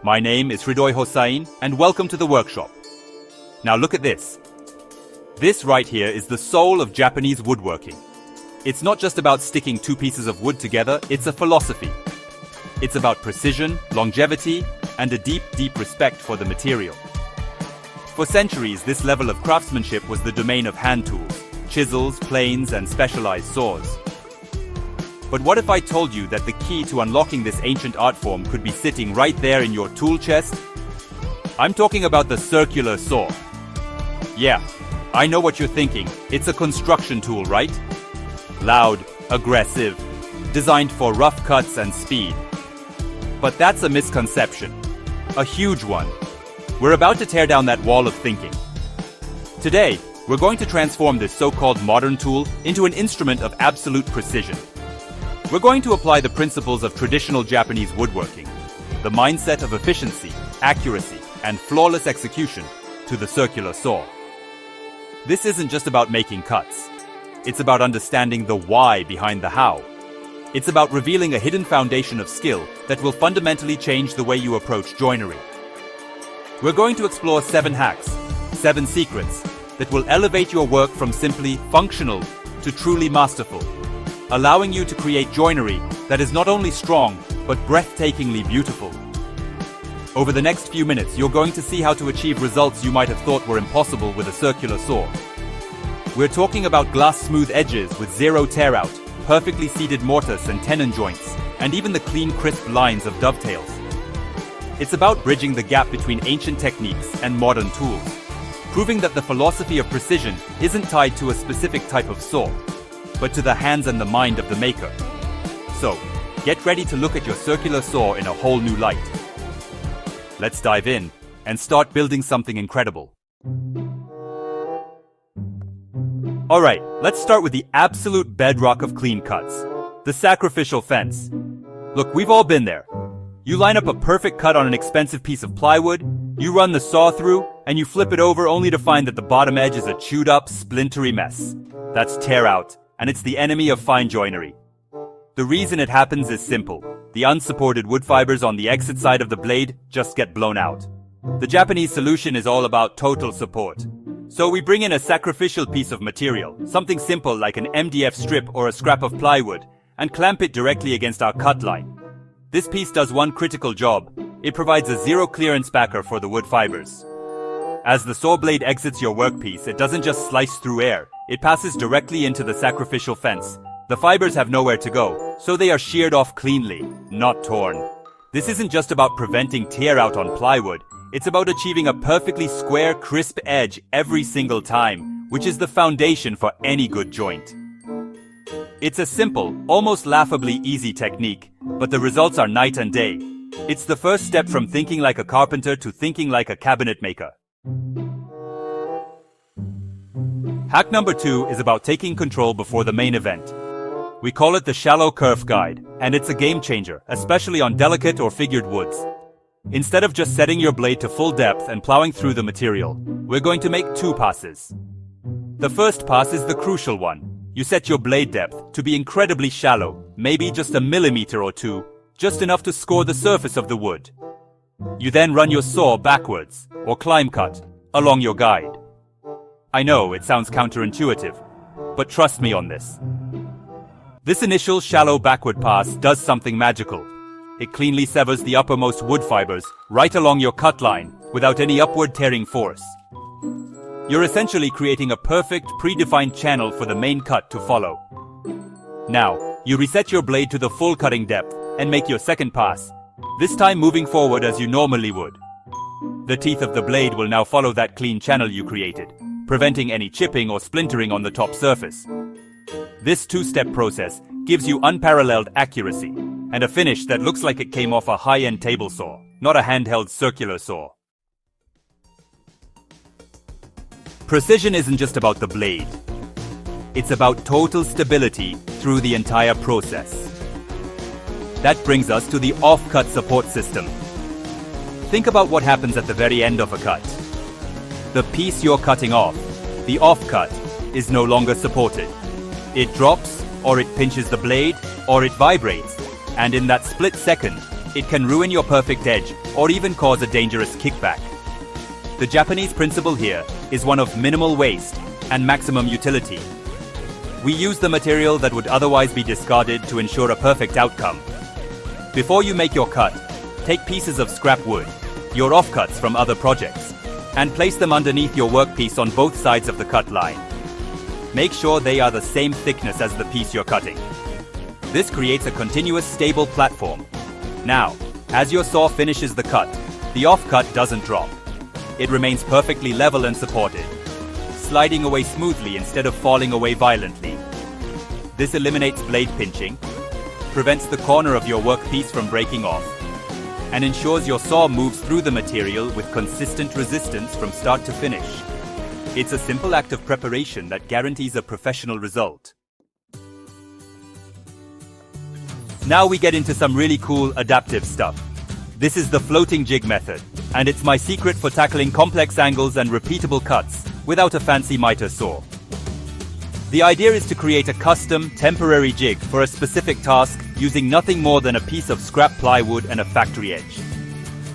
My name is Hridoy Hossain, and welcome to the workshop. Now look at this. This right here is the soul of Japanese woodworking. It's not just about sticking two pieces of wood together, it's a philosophy. It's about precision, longevity, and a deep, deep respect for the material. For centuries, this level of craftsmanship was the domain of hand tools, chisels, planes, and specialized saws. But what if I told you that the key to unlocking this ancient art form could be sitting right there in your tool chest? I'm talking about the circular saw. Yeah, I know what you're thinking. It's a construction tool, right? Loud, aggressive, designed for rough cuts and speed. But that's a misconception. A huge one. We're about to tear down that wall of thinking. Today, we're going to transform this so-called modern tool into an instrument of absolute precision. We're going to apply the principles of traditional Japanese woodworking, the mindset of efficiency, accuracy, and flawless execution to the circular saw. This isn't just about making cuts. It's about understanding the why behind the how. It's about revealing a hidden foundation of skill that will fundamentally change the way you approach joinery. We're going to explore 7 hacks, 7 secrets that will elevate your work from simply functional to truly masterful, allowing you to create joinery that is not only strong, but breathtakingly beautiful. Over the next few minutes, you're going to see how to achieve results you might have thought were impossible with a circular saw. We're talking about glass-smooth edges with zero tear-out, perfectly seated mortise and tenon joints, and even the clean, crisp lines of dovetails. It's about bridging the gap between ancient techniques and modern tools, proving that the philosophy of precision isn't tied to a specific type of saw, but to the hands and the mind of the maker. So, get ready to look at your circular saw in a whole new light. Let's dive in and start building something incredible. Alright, let's start with the absolute bedrock of clean cuts, the sacrificial fence. Look, we've all been there. You line up a perfect cut on an expensive piece of plywood, you run the saw through, and you flip it over only to find that the bottom edge is a chewed up, splintery mess. That's tear out, and it's the enemy of fine joinery. The reason it happens is simple. The unsupported wood fibers on the exit side of the blade just get blown out. The Japanese solution is all about total support. So we bring in a sacrificial piece of material, something simple like an MDF strip or a scrap of plywood, and clamp it directly against our cut line. This piece does one critical job. It provides a zero clearance backer for the wood fibers. As the saw blade exits your workpiece, it doesn't just slice through air. It passes directly into the sacrificial fence. The fibers have nowhere to go, so they are sheared off cleanly, not torn. This isn't just about preventing tear out on plywood. It's about achieving a perfectly square, crisp edge every single time, which is the foundation for any good joint. It's a simple, almost laughably easy technique, but the results are night and day. It's the first step from thinking like a carpenter to thinking like a cabinet maker. Hack number 2 is about taking control before the main event. We call it the shallow kerf guide, and it's a game changer, especially on delicate or figured woods. Instead of just setting your blade to full depth and plowing through the material, we're going to make 2 passes. The first pass is the crucial one. You set your blade depth to be incredibly shallow, maybe just a millimeter or 2, just enough to score the surface of the wood. You then run your saw backwards, or climb cut, along your guide. I know it sounds counterintuitive, but trust me on this. This initial shallow backward pass does something magical. It cleanly severs the uppermost wood fibers right along your cut line without any upward tearing force. You're essentially creating a perfect, predefined channel for the main cut to follow. Now, you reset your blade to the full cutting depth and make your second pass, this time moving forward as you normally would. The teeth of the blade will now follow that clean channel you created, preventing any chipping or splintering on the top surface. This 2-step process gives you unparalleled accuracy and a finish that looks like it came off a high-end table saw, not a handheld circular saw. Precision isn't just about the blade. It's about total stability through the entire process. That brings us to the off-cut support system. Think about what happens at the very end of a cut. The piece you're cutting off, the off-cut, is no longer supported. It drops, or it pinches the blade, or it vibrates, and in that split second, It can ruin your perfect edge or even cause a dangerous kickback. The Japanese principle here is one of minimal waste and maximum utility. We use the material that would otherwise be discarded to ensure a perfect outcome. Before you make your cut, take pieces of scrap wood, your offcuts from other projects, and place them underneath your workpiece on both sides of the cut line. Make sure they are the same thickness as the piece you're cutting. This creates a continuous, stable platform. Now, as your saw finishes the cut, the offcut doesn't drop. It remains perfectly level and supported, sliding away smoothly instead of falling away violently. This eliminates blade pinching, prevents the corner of your workpiece from breaking off, and ensures your saw moves through the material with consistent resistance from start to finish. It's a simple act of preparation that guarantees a professional result. Now we get into some really cool adaptive stuff. This is the floating jig method, and it's my secret for tackling complex angles and repeatable cuts without a fancy miter saw. The idea is to create a custom, temporary jig for a specific task using nothing more than a piece of scrap plywood and a factory edge.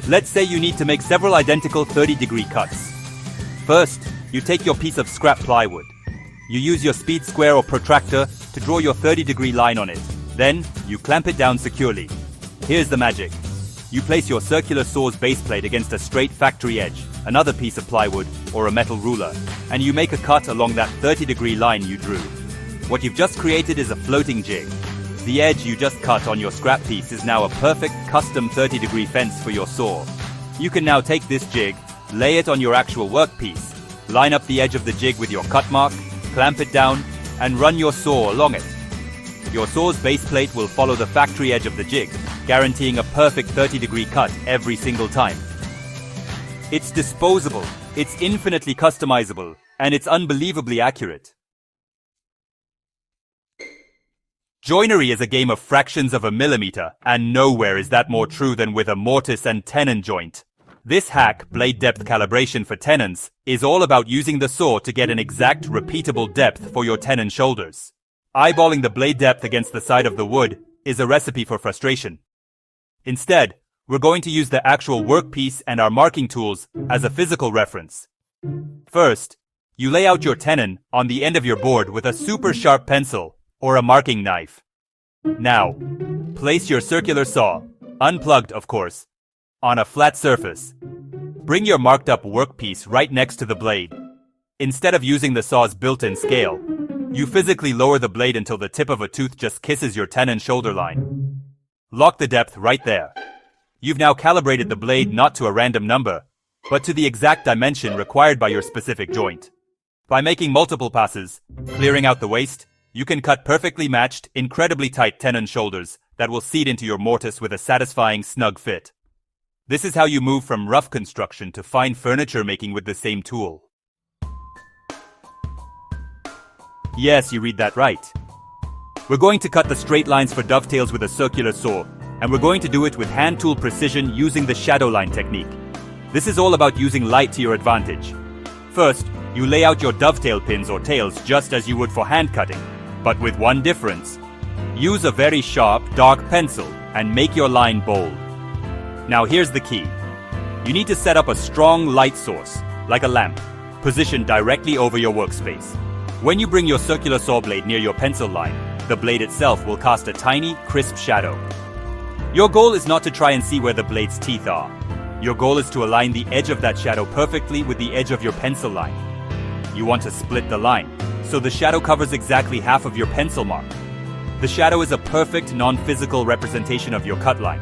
Let's say you need to make several identical 30-degree cuts. First, you take your piece of scrap plywood. You use your speed square or protractor to draw your 30-degree line on it. Then, you clamp it down securely. Here's the magic. You place your circular saw's base plate against a straight factory edge, another piece of plywood, or a metal ruler, and you make a cut along that 30-degree line you drew. What you've just created is a floating jig. The edge you just cut on your scrap piece is now a perfect custom 30-degree fence for your saw. You can now take this jig, lay it on your actual workpiece, line up the edge of the jig with your cut mark, clamp it down, and run your saw along it. Your saw's base plate will follow the factory edge of the jig, guaranteeing a perfect 30-degree cut every single time. It's disposable, it's infinitely customizable, and it's unbelievably accurate. Joinery is a game of fractions of a millimeter, and nowhere is that more true than with a mortise and tenon joint. This hack, blade depth calibration for tenons, is all about using the saw to get an exact, repeatable depth for your tenon shoulders. Eyeballing the blade depth against the side of the wood is a recipe for frustration. Instead, we're going to use the actual workpiece and our marking tools as a physical reference. First, you lay out your tenon on the end of your board with a super sharp pencil or a marking knife. Now, place your circular saw, unplugged of course, on a flat surface. Bring your marked up workpiece right next to the blade. Instead of using the saw's built-in scale, you physically lower the blade until the tip of a tooth just kisses your tenon shoulder line. Lock the depth right there. You've now calibrated the blade not to a random number, but to the exact dimension required by your specific joint. By making multiple passes, clearing out the waste, you can cut perfectly matched, incredibly tight tenon shoulders that will seat into your mortise with a satisfying, snug fit. This is how you move from rough construction to fine furniture making with the same tool. Yes, you read that right. We're going to cut the straight lines for dovetails with a circular saw, and we're going to do it with hand tool precision using the shadow line technique. This is all about using light to your advantage. First, you lay out your dovetail pins or tails just as you would for hand cutting, but with one difference. Use a very sharp, dark pencil and make your line bold. Now here's the key. You need to set up a strong light source, like a lamp, positioned directly over your workspace. When you bring your circular saw blade near your pencil line, the blade itself will cast a tiny, crisp shadow. Your goal is not to try and see where the blade's teeth are. Your goal is to align the edge of that shadow perfectly with the edge of your pencil line. You want to split the line, so the shadow covers exactly half of your pencil mark. The shadow is a perfect non-physical representation of your cut line.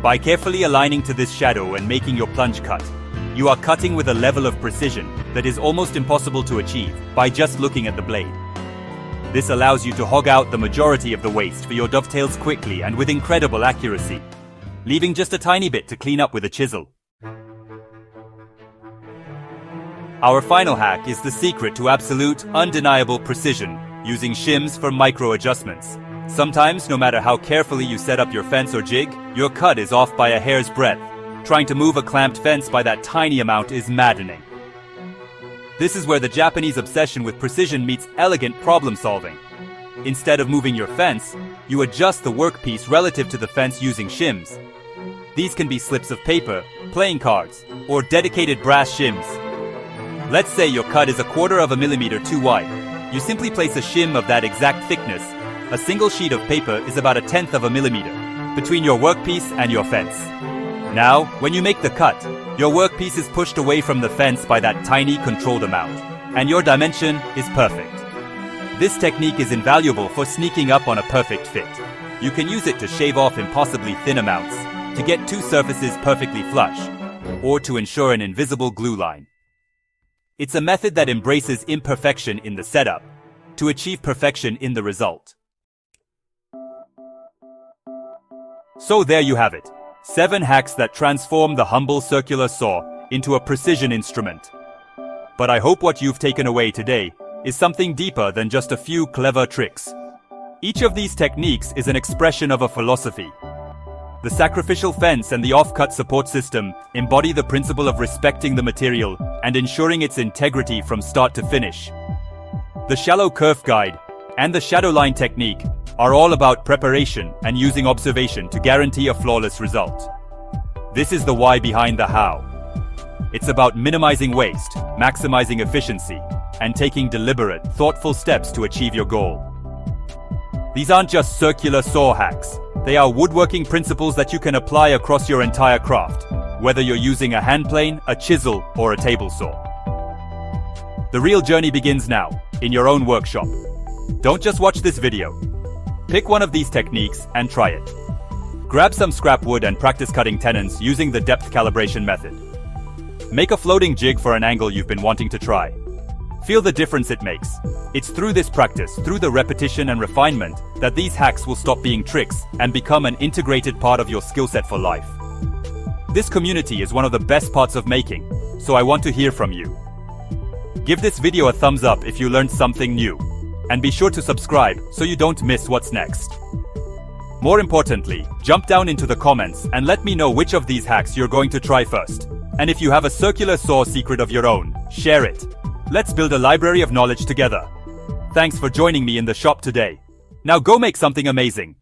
By carefully aligning to this shadow and making your plunge cut, you are cutting with a level of precision that is almost impossible to achieve by just looking at the blade. This allows you to hog out the majority of the waste for your dovetails quickly and with incredible accuracy, leaving just a tiny bit to clean up with a chisel. Our final hack is the secret to absolute, undeniable precision, using shims for micro adjustments. Sometimes, no matter how carefully you set up your fence or jig, your cut is off by a hair's breadth. Trying to move a clamped fence by that tiny amount is maddening. This is where the Japanese obsession with precision meets elegant problem solving. Instead of moving your fence, you adjust the workpiece relative to the fence using shims. These can be slips of paper, playing cards, or dedicated brass shims. Let's say your cut is 1/4 millimeter too wide. You simply place a shim of that exact thickness. A single sheet of paper is about 1/10 millimeter between your workpiece and your fence. Now, when you make the cut, your workpiece is pushed away from the fence by that tiny controlled amount, and your dimension is perfect. This technique is invaluable for sneaking up on a perfect fit. You can use it to shave off impossibly thin amounts, to get two surfaces perfectly flush, or to ensure an invisible glue line. It's a method that embraces imperfection in the setup, to achieve perfection in the result. So there you have it. 7 hacks that transform the humble circular saw into a precision instrument. But I hope what you've taken away today is something deeper than just a few clever tricks. Each of these techniques is an expression of a philosophy. The sacrificial fence and the off-cut support system embody the principle of respecting the material and ensuring its integrity from start to finish. The shallow kerf guide and the shadow line technique are all about preparation and using observation to guarantee a flawless result. This is the why behind the how. It's about minimizing waste, maximizing efficiency, and taking deliberate, thoughtful steps to achieve your goal. These aren't just circular saw hacks. They are woodworking principles that you can apply across your entire craft, whether you're using a hand plane, a chisel, or a table saw. The real journey begins now, in your own workshop. Don't just watch this video. Pick one of these techniques and try it. Grab some scrap wood and practice cutting tenons using the depth calibration method. Make a floating jig for an angle you've been wanting to try. Feel the difference it makes. It's through this practice, through the repetition and refinement, that these hacks will stop being tricks and become an integrated part of your skill set for life. This community is one of the best parts of making, so I want to hear from you. Give this video a thumbs up if you learned something new, and be sure to subscribe so you don't miss what's next. More importantly, jump down into the comments and let me know which of these hacks you're going to try first. And if you have a circular saw secret of your own, share it. Let's build a library of knowledge together. Thanks for joining me in the shop today. Now go make something amazing.